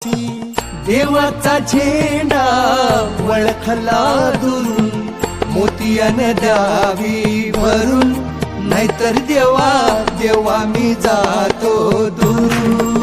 हाती देवाचा झेंडा वळखला दुरून मोतियानं द्यावी भरून नाहीतर देवा देवा मी जातो दुरून